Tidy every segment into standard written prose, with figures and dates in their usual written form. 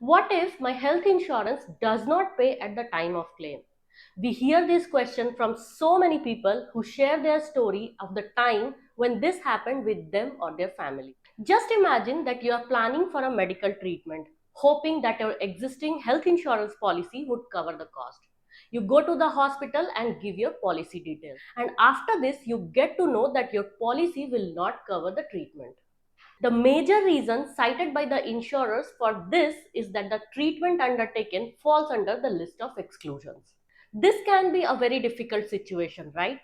What if my health insurance does not pay at the time of claim? We hear this question from so many people who share their story of the time when this happened with them or their family. Just imagine that you are planning for a medical treatment, hoping that your existing health insurance policy would cover the cost. You go to the hospital and give your policy details. And after this, you get to know that your policy will not cover the treatment. The major reason cited by the insurers for this is that the treatment undertaken falls under the list of exclusions. This can be a very difficult situation, right?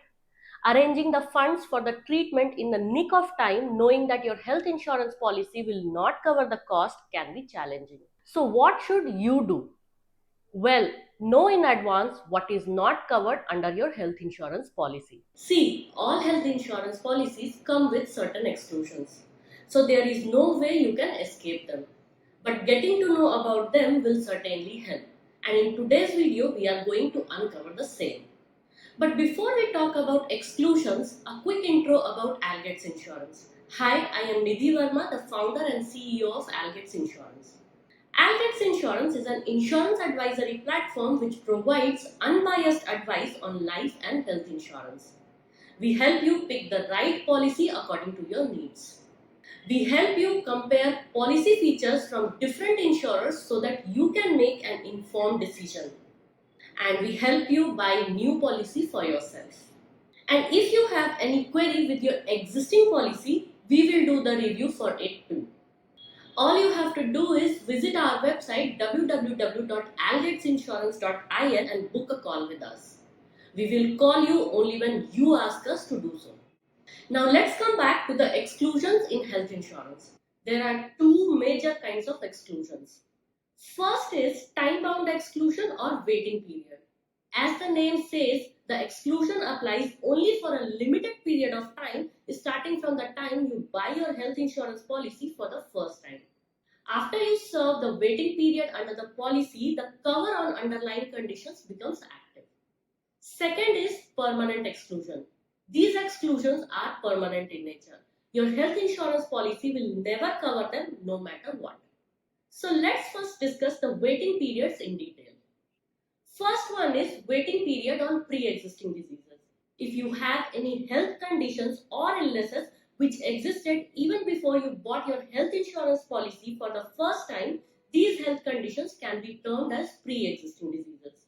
Arranging the funds for the treatment in the nick of time, knowing that your health insurance policy will not cover the cost, can be challenging. So, what should you do? Well, know in advance what is not covered under your health insurance policy. See, all health insurance policies come with certain exclusions. So there is no way you can escape them. But getting to know about them will certainly help. And in today's video, we are going to uncover the same. But before we talk about exclusions, a quick intro about Algates Insurance. Hi, I am Nidhi Verma, the founder and CEO of Algates Insurance. Algates Insurance is an insurance advisory platform which provides unbiased advice on life and health insurance. We help you pick the right policy according to your needs. We help you compare policy features from different insurers so that you can make an informed decision. And we help you buy new policy for yourself. And if you have any query with your existing policy, we will do the review for it too. All you have to do is visit our website www.algatesinsurance.in and book a call with us. We will call you only when you ask us to do so. Now let's come back to the exclusions in health insurance. There are two major kinds of exclusions. First is time-bound exclusion or waiting period. As the name says, the exclusion applies only for a limited period of time starting from the time you buy your health insurance policy for the first time. After you serve the waiting period under the policy, the cover on underlying conditions becomes active. Second is permanent exclusion. These exclusions are permanent in nature. Your health insurance policy will never cover them no matter what. So let's first discuss the waiting periods in detail. First one is waiting period on pre-existing diseases. If you have any health conditions or illnesses which existed even before you bought your health insurance policy for the first time, these health conditions can be termed as pre-existing diseases.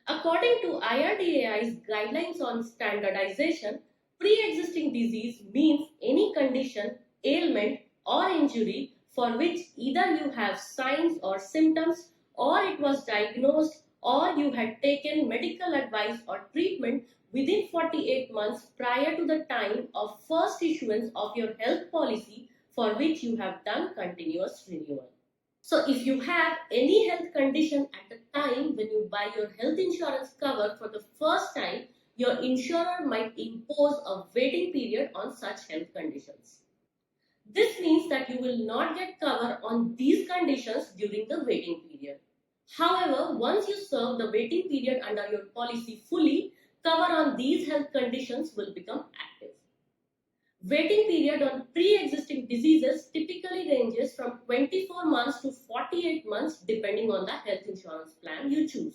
According to IRDAI's guidelines on standardization, pre-existing disease means any condition, ailment or injury for which either you have signs or symptoms or it was diagnosed or you had taken medical advice or treatment within 48 months prior to the time of first issuance of your health policy for which you have done continuous renewal. So if you have any health condition at the time when you buy your health insurance cover for the first time, your insurer might impose a waiting period on such health conditions. This means that you will not get cover on these conditions during the waiting period. However, once you serve the waiting period under your policy fully, cover on these health conditions will become active. Waiting period on pre-existing diseases typically ranges from 24 months to 48 months depending on the health insurance plan you choose.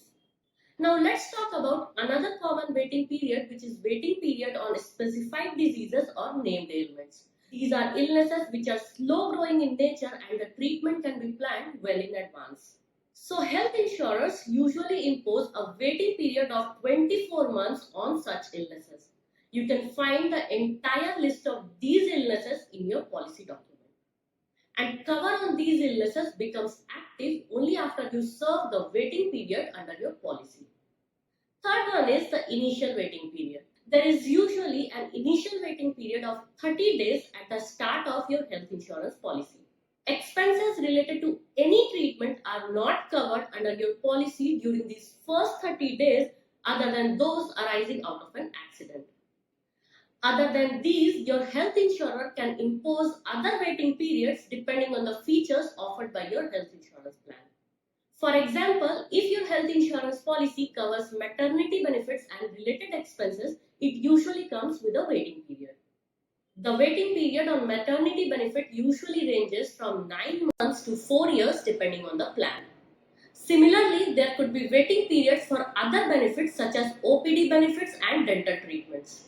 Now let's talk about another common waiting period, which is waiting period on specified diseases or named ailments. These are illnesses which are slow growing in nature and the treatment can be planned well in advance. So health insurers usually impose a waiting period of 24 months on such illnesses. You can find the entire list of these illnesses in your policy document. And cover on these illnesses becomes active only after you serve the waiting period under your policy. Third one is the initial waiting period. There is usually an initial waiting period of 30 days at the start of your health insurance policy. Expenses related to any treatment are not covered under your policy during these first 30 days other than those arising out of an accident. Other than these, your health insurer can impose other waiting periods depending on the features offered by your health insurance plan. For example, if your health insurance policy covers maternity benefits and related expenses, it usually comes with a waiting period. The waiting period on maternity benefit usually ranges from 9 months to 4 years depending on the plan. Similarly, there could be waiting periods for other benefits such as OPD benefits and dental treatments.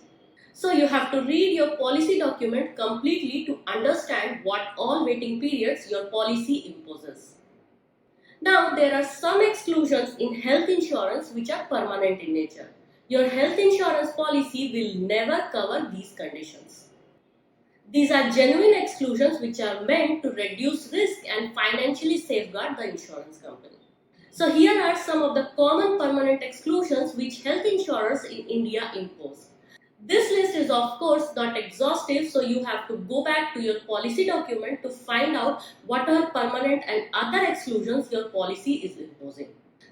So you have to read your policy document completely to understand what all waiting periods your policy imposes. Now, there are some exclusions in health insurance which are permanent in nature. Your health insurance policy will never cover these conditions. These are genuine exclusions which are meant to reduce risk and financially safeguard the insurance company. So here are some of the common permanent exclusions which health insurers in India impose. This list is of course not exhaustive, so you have to go back to your policy document to find out what are permanent and other exclusions your policy is imposing.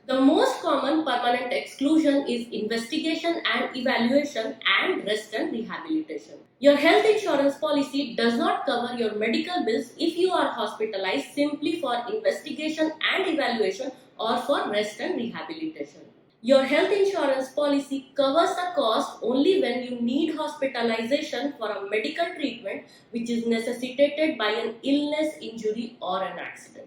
The most common permanent exclusion is investigation and evaluation and rest and rehabilitation. Your health insurance policy does not cover your medical bills if you are hospitalized simply for investigation and evaluation or for rest and rehabilitation. Your health insurance policy covers the cost only when you need hospitalization for a medical treatment which is necessitated by an illness, injury, or an accident.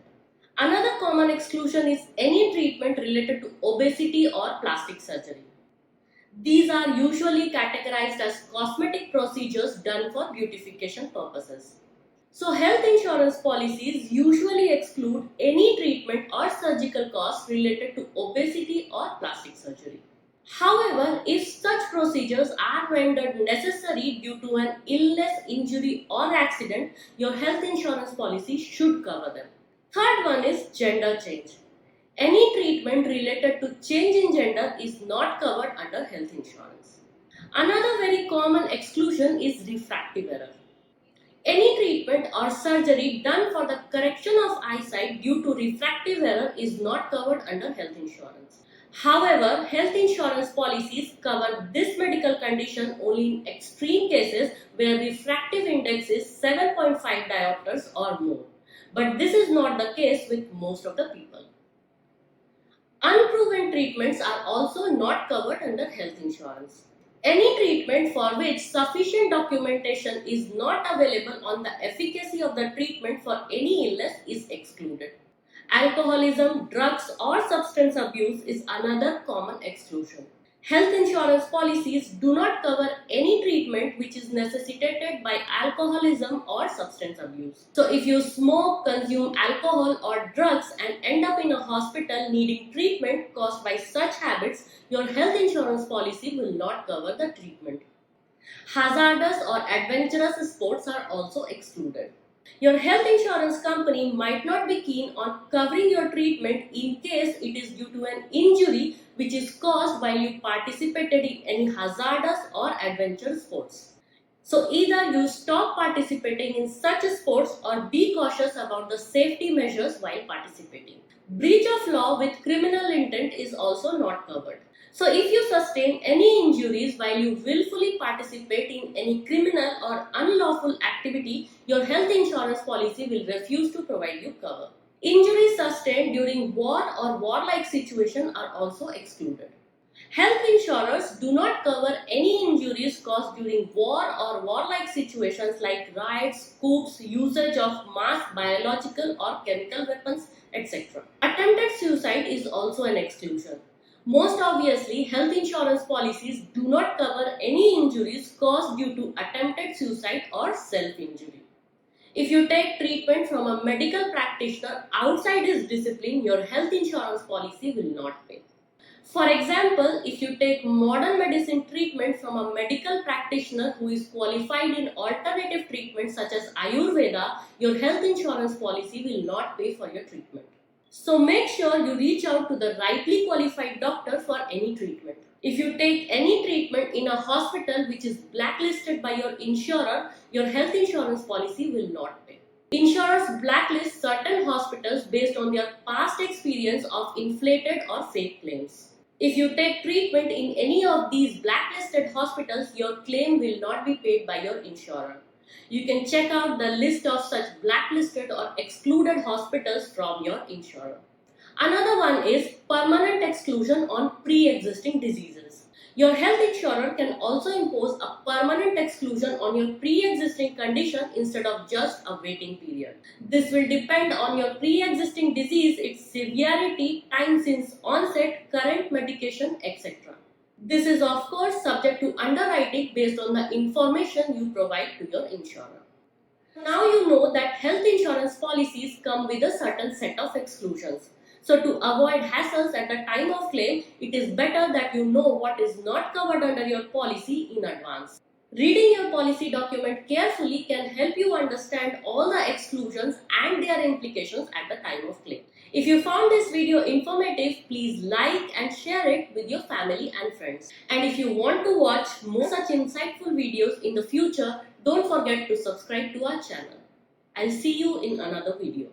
Another common exclusion is any treatment related to obesity or plastic surgery. These are usually categorized as cosmetic procedures done for beautification purposes. So, health insurance policies usually exclude any treatment or surgical costs related to obesity or plastic surgery. However, if such procedures are rendered necessary due to an illness, injury, or accident, your health insurance policy should cover them. Third one is gender change. Any treatment related to change in gender is not covered under health insurance. Another very common exclusion is refractive error. Any treatment or surgery done for the correction of eyesight due to refractive error is not covered under health insurance. However, health insurance policies cover this medical condition only in extreme cases where refractive index is 7.5 diopters or more. But this is not the case with most of the people. Unproven treatments are also not covered under health insurance. Any treatment for which sufficient documentation is not available on the efficacy of the treatment for any illness is excluded. Alcoholism, drugs, or substance abuse is another common exclusion. Health insurance policies do not cover any treatment which is necessitated by alcoholism or substance abuse. So, if you smoke, consume alcohol or drugs and end up in a hospital needing treatment caused by such habits, your health insurance policy will not cover the treatment. Hazardous or adventurous sports are also excluded. Your health insurance company might not be keen on covering your treatment in case it is due to an injury which is caused while you participated in any hazardous or adventure sports. So either you stop participating in such sports or be cautious about the safety measures while participating. Breach of law with criminal intent is also not covered. So if you sustain any injuries while you willfully participate in any criminal or unlawful activity, your health insurance policy will refuse to provide you cover. Injuries sustained during war or warlike situation are also excluded. Health insurers do not cover any injuries caused during war or warlike situations like riots, coups, usage of mass biological or chemical weapons, etc. Attempted suicide is also an exclusion. Most obviously, health insurance policies do not cover any injuries caused due to attempted suicide or self-injury. If you take treatment from a medical practitioner outside his discipline, your health insurance policy will not pay. For example, if you take modern medicine treatment from a medical practitioner who is qualified in alternative treatment such as Ayurveda, your health insurance policy will not pay for your treatment. So make sure you reach out to the rightly qualified doctor for any treatment. If you take any treatment in a hospital which is blacklisted by your insurer, your health insurance policy will not pay. Insurers blacklist certain hospitals based on their past experience of inflated or fake claims. If you take treatment in any of these blacklisted hospitals, your claim will not be paid by your insurer. You can check out the list of such blacklisted or excluded hospitals from your insurer. Another one is permanent exclusion on pre-existing diseases. Your health insurer can also impose a permanent exclusion on your pre-existing condition instead of just a waiting period. This will depend on your pre-existing disease, its severity, time since onset, current medication, etc. This is of course subject to underwriting based on the information you provide to your insurer. Now you know that health insurance policies come with a certain set of exclusions. So to avoid hassles at the time of claim, it is better that you know what is not covered under your policy in advance. Reading your policy document carefully can help you understand all the exclusions and their implications at the time of claim. If you found this video informative, please like and share it with your family and friends. And if you want to watch more such insightful videos in the future, don't forget to subscribe to our channel. I'll see you in another video.